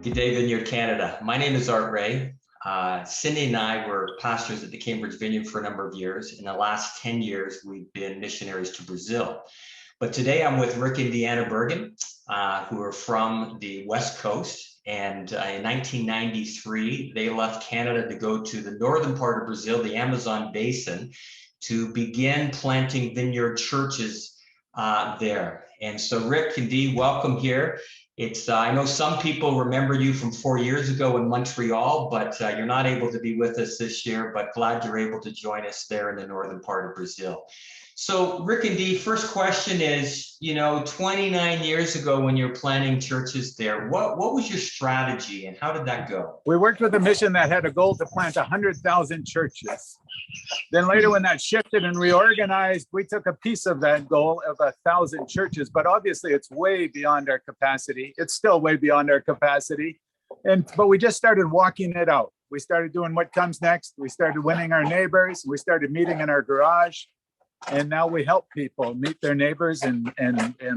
Good day, Vineyard, Canada. My name is Art Ray. Cindy and I were pastors at the Cambridge Vineyard for a number of years. In the last 10 years, we've been missionaries to Brazil. But today I'm with Rick and Deanna Bergen, who are from the West Coast. And in 1993, they left Canada to go to the northern part of Brazil, the Amazon basin, to begin planting vineyard churches there. And so Rick and Dee, welcome here. I know some people remember you from 4 years ago in Montreal, but you're not able to be with us this year, but glad you're able to join us there in the northern part of Brazil. So Rick and Dee, first question is, 29 years ago when you're planning churches there, what was your strategy and how did that go? We worked with a mission that had a goal to plant 100,000 churches. Then later when that shifted and reorganized, we took a piece of that goal of 1,000 churches, but obviously it's way beyond our capacity. It's still way beyond our capacity. But we just started walking it out. We started doing what comes next. We started winning our neighbors. We started meeting in our garage. And now we help people meet their neighbors and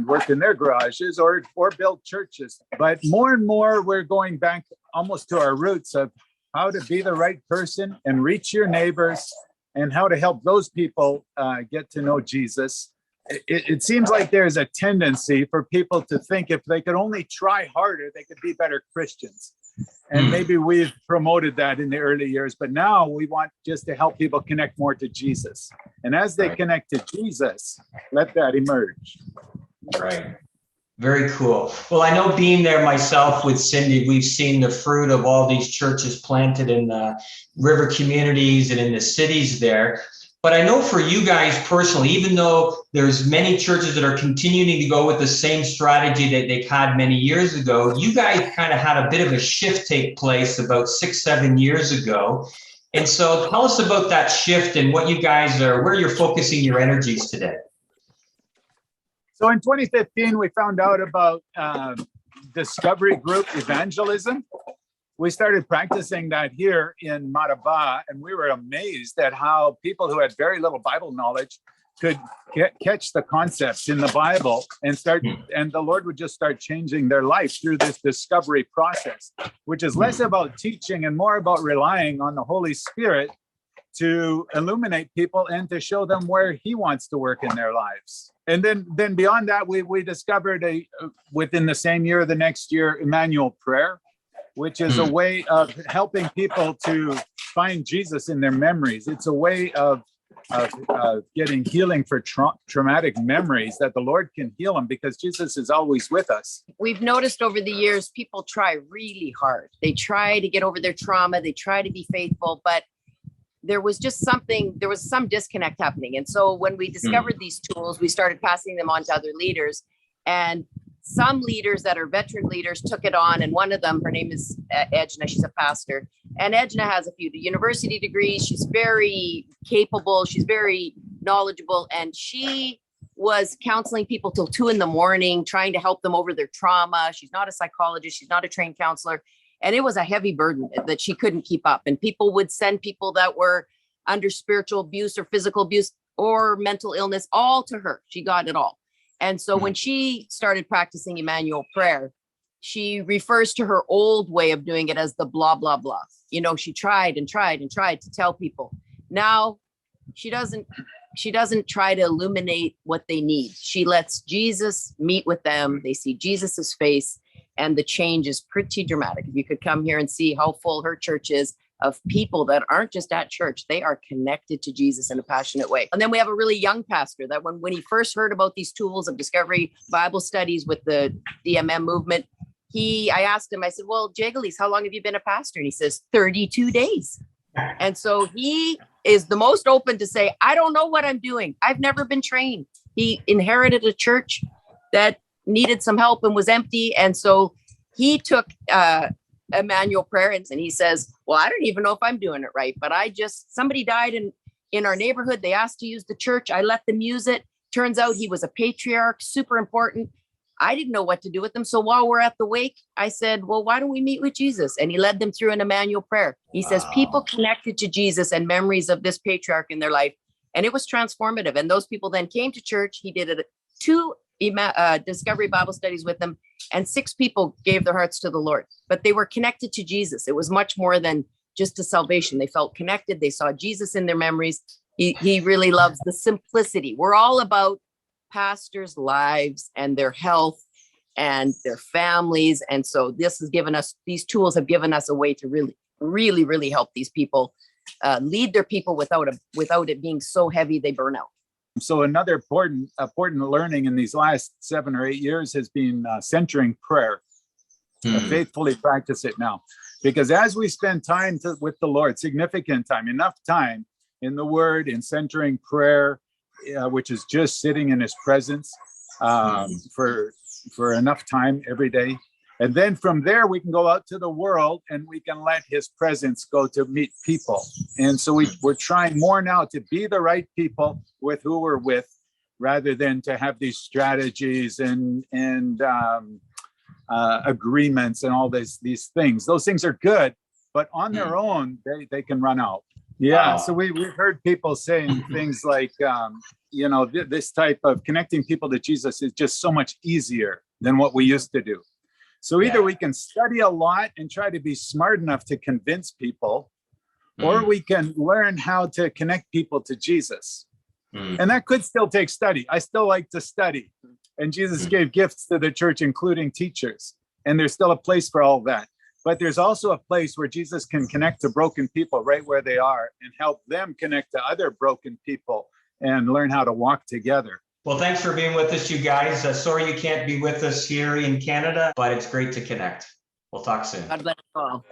work in their garages or build churches. But more and more, we're going back almost to our roots of how to be the right person and reach your neighbors and how to help those people get to know Jesus. It seems like there's a tendency for people to think if they could only try harder, they could be better Christians. And maybe we've promoted that in the early years, but now we want just to help people connect more to Jesus. And as they connect to Jesus, let that emerge. Right. Very cool. Well, I know being there myself with Cindy, we've seen the fruit of all these churches planted in the river communities and in the cities there. But I know for you guys personally, even though there's many churches that are continuing to go with the same strategy that they've had many years ago, you guys kind of had a bit of a shift take place about 6-7 years ago. And so tell us about that shift and what you guys where you're focusing your energies today. So in 2015, we found out about discovery group evangelism. We started practicing that here in Marabá, and we were amazed at how people who had very little Bible knowledge could catch the concepts in the Bible and the Lord would just start changing their life through this discovery process, which is less about teaching and more about relying on the Holy Spirit to illuminate people and to show them where He wants to work in their lives. And then beyond that, we discovered within the same year, the next year, Immanuel prayer, which is a way of helping people to find Jesus in their memories. It's a way of getting healing for traumatic memories, that the Lord can heal them because Jesus is always with us. We've noticed over the years, people try really hard. They try to get over their trauma. They try to be faithful, but there was some disconnect happening. And so when we discovered these tools, we started passing them on to other leaders, and some leaders that are veteran leaders took it on. And one of them, her name is Edna. She's a pastor. And Edna has a few university degrees. She's very capable. She's very knowledgeable. And she was counseling people till 2 a.m, trying to help them over their trauma. She's not a psychologist. She's not a trained counselor. And it was a heavy burden that she couldn't keep up. And people would send people that were under spiritual abuse or physical abuse or mental illness, all to her. She got it all. And so when she started practicing Immanuel prayer, she refers to her old way of doing it as the blah, blah, blah. She tried and tried and tried to tell people. Now she doesn't try to illuminate what they need. She lets Jesus meet with them. They see Jesus's face, and the change is pretty dramatic. If you could come here and see how full her church is of people that aren't just at church, they are connected to Jesus in a passionate way. And then we have a really young pastor that when he first heard about these tools of discovery Bible studies with the DMM movement, I asked him, I said, well, Jagalies, how long have you been a pastor? And he says, 32 days. And so he is the most open to say, I don't know what I'm doing. I've never been trained. He inherited a church that needed some help and was empty. And so he took Immanuel prayer and he says, well, I don't even know if I'm doing it right, but somebody died in our neighborhood. They asked to use the church. I let them use it. Turns out he was a patriarch, super important. I didn't know what to do with them. So while we're at the wake, I said, well, why don't we meet with Jesus? And he led them through an Immanuel prayer. He says people connected to Jesus and memories of this patriarch in their life. And it was transformative. And those people then came to church. He did it 2 Discovery Bible studies with them, and 6 people gave their hearts to the Lord, but they were connected to Jesus. It was much more than just a salvation. They felt connected. They saw Jesus in their memories. He really loves the simplicity. We're all about pastors' lives and their health and their families. And so this has given us, these tools have given us a way to really help these people lead their people without it being so heavy they burn out. So another important learning in these last 7 or 8 years has been centering prayer. Faithfully practice it now, because as we spend time with the Lord, significant time, enough time in the Word, in centering prayer, which is just sitting in His presence for enough time every day. And then from there, we can go out to the world and we can let His presence go to meet people. And so we're trying more now to be the right people with who we're with, rather than to have these strategies and agreements and all these things. Those things are good, but on their own, they can run out. Yeah. So we've heard people saying things like, this type of connecting people to Jesus is just so much easier than what we used to do. So either we can study a lot and try to be smart enough to convince people, or we can learn how to connect people to Jesus. And that could still take study. I still like to study. And Jesus gave gifts to the church, including teachers. And there's still a place for all that. But there's also a place where Jesus can connect to broken people right where they are and help them connect to other broken people and learn how to walk together. Well, thanks for being with us, you guys. Sorry you can't be with us here in Canada, but it's great to connect. We'll talk soon. God bless you all.